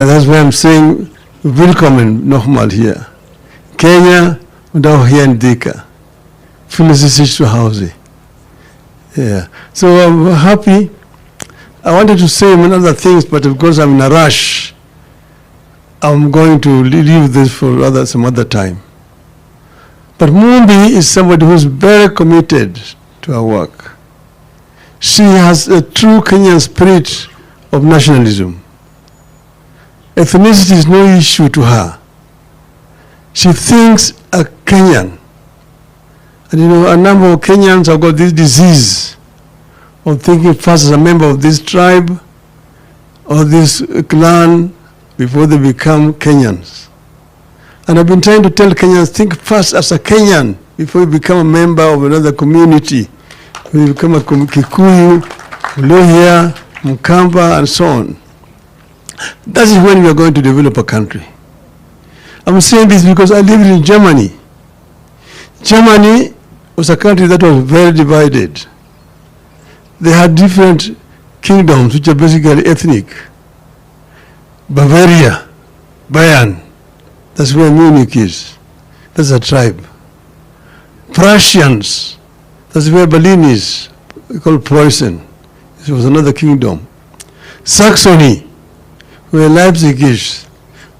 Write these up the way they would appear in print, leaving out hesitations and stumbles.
And that's why I'm saying, willkommen nochmal hier. Kenya und auch hier in Dhika. Fühlen Sie sich zu Hause. Yeah. So I'm happy. I wanted to say many other things, but because I'm in a rush, I'm going to leave this for some other time. But Mumbi is somebody who's very committed to her work. She has a true Kenyan spirit of nationalism. Ethnicity is no issue to her. She thinks a Kenyan. And you know, a number of Kenyans have got this disease of thinking first as a member of this tribe or this clan before they become Kenyans. And I've been trying to tell Kenyans, think first as a Kenyan before you become a member of another community. When you become a Kikuyu, Luhya, Mkamba, and so on. That is when we are going to develop a country. I'm saying this because I lived in Germany. Germany was a country that was very divided. They had different kingdoms which are basically ethnic. Bavaria, Bayern, that's where Munich is. That's a tribe. Prussians, that's where Berlin is, called Preußen. It was another kingdom. Saxony, where Leipzig is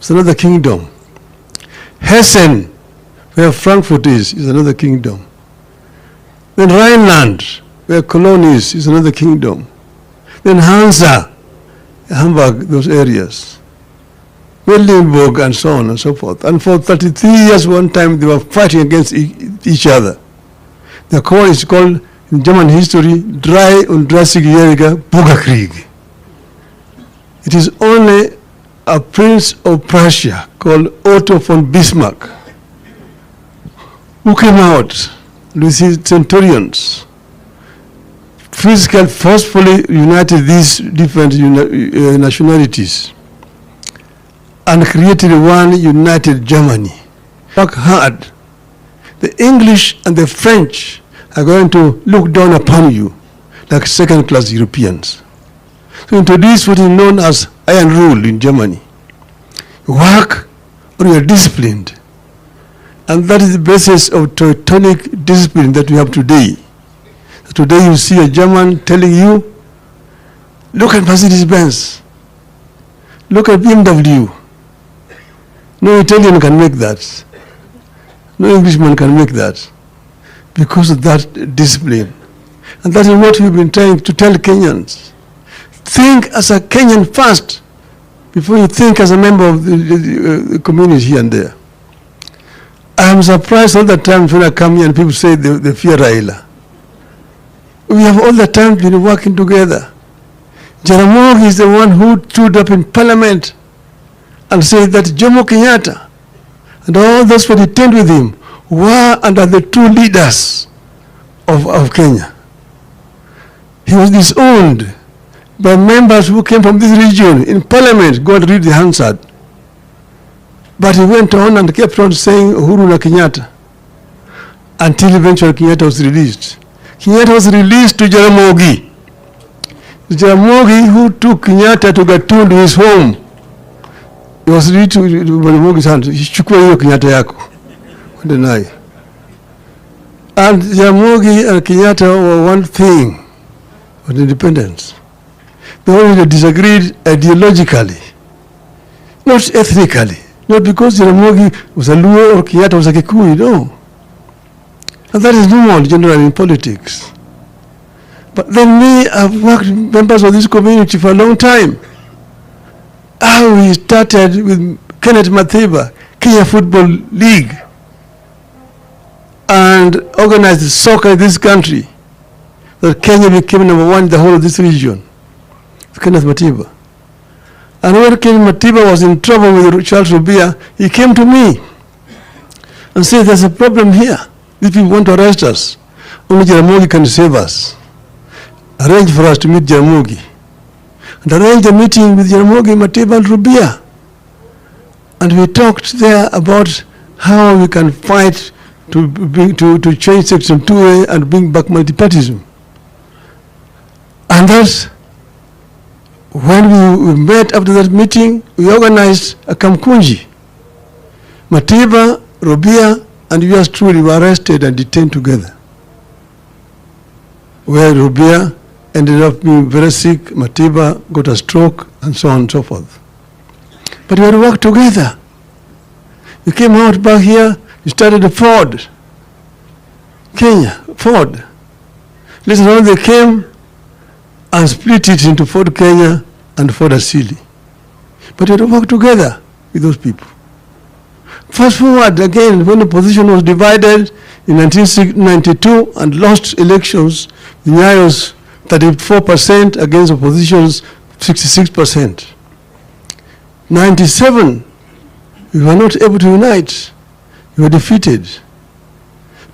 another kingdom. Hessen, where Frankfurt is another kingdom. Then Rhineland, where Cologne is another kingdom. Then Hansa, Hamburg, those areas. Mecklenburg, and so on and so forth. And for 33 years, one time, they were fighting against each other. The war is called, in German history, 33-jähriger Bürgerkrieg. It is only a prince of Prussia called Otto von Bismarck who came out with his centurions, physically, forcefully united these different nationalities and created one united Germany. Work hard. The English and the French are going to look down upon you like second-class Europeans. To introduce what is known as iron rule in Germany. You work or you are disciplined. And that is the basis of Teutonic discipline that we have today. Today you see a German telling you, look at Mercedes-Benz, look at BMW. No Italian can make that. No Englishman can make that because of that discipline. And that is what we've been trying to tell Kenyans. Think as a Kenyan first before you think as a member of the community here and there. I am surprised all the time when I come here and people say they fear Raila. We have all the time been working together. Jaramogi is the one who stood up in parliament and said that Jomo Kenyatta and all those who detained with him were under the true leaders of Kenya. He was disowned by members who came from this region in parliament. Go and read the Hansard. But he went on and kept on saying Uhuru na Kenyatta until eventually Kenyatta was released. Kenyatta was released to Jaramogi. Jaramogi, who took Kenyatta to Gatundu to his home, he was released to Jaramogi's hand. Chukua hiyo Kenyatta yako. Deny. And Jaramogi and Kenyatta were one thing with independence. They only disagreed ideologically, not ethnically. Not because Jaramogi was a Luo or Kenyatta was a Kikuyu, no. And that is normal generally in politics. But then me, I've worked with members of this community for a long time. We started with Kenneth Matiba, Kenya Football League, and organized soccer in this country. That Kenya became #1 in the whole of this region. Kenneth Matiba. And when Kenneth Matiba was in trouble with Charles Rubia, he came to me and said, there's a problem here. These people want to arrest us. Only Jaramogi can save us. Arrange for us to meet Jaramogi. And arrange a meeting with Jaramogi, Matiba, and Rubia. And we talked there about how we can fight to change Section 2A and bring back multipartyism. And that's when we met after that meeting, we organized a Kamkunji. Matiba, Robia, and yours truly were arrested and detained together. Where Robia ended up being very sick, Matiba got a stroke, and so on and so forth. But we had to work together. You came out back here, you started a Ford, Kenya, Ford. Later on they came and split it into Ford Kenya and Ford Asili. But we had to work together with those people. Fast forward again, when the position was divided in 1992 and lost elections, the Nyayos 34% against opposition's 66%. 97, we were not able to unite. We were defeated.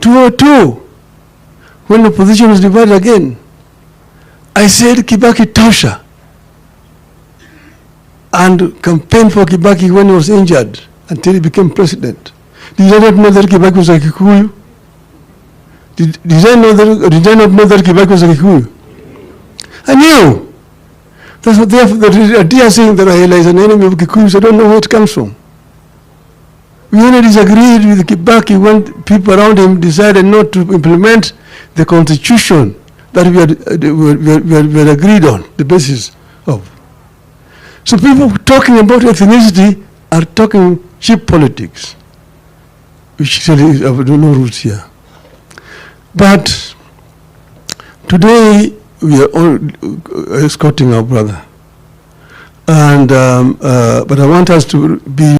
202, when the opposition was divided again, I said Kibaki tosha and campaigned for Kibaki when he was injured until he became president. Did I not know that Kibaki was a Kikuyu? Did I not know that Kibaki was a Kikuyu? I knew. That's what they are saying that Raila is an enemy of Kikuyus. I don't know where it comes from. We only disagreed with Kibaki when people around him decided not to implement the constitution that we had agreed on, the basis of. So people talking about ethnicity are talking cheap politics, which really have no roots here. But today we are all escorting our brother, and but I want us to be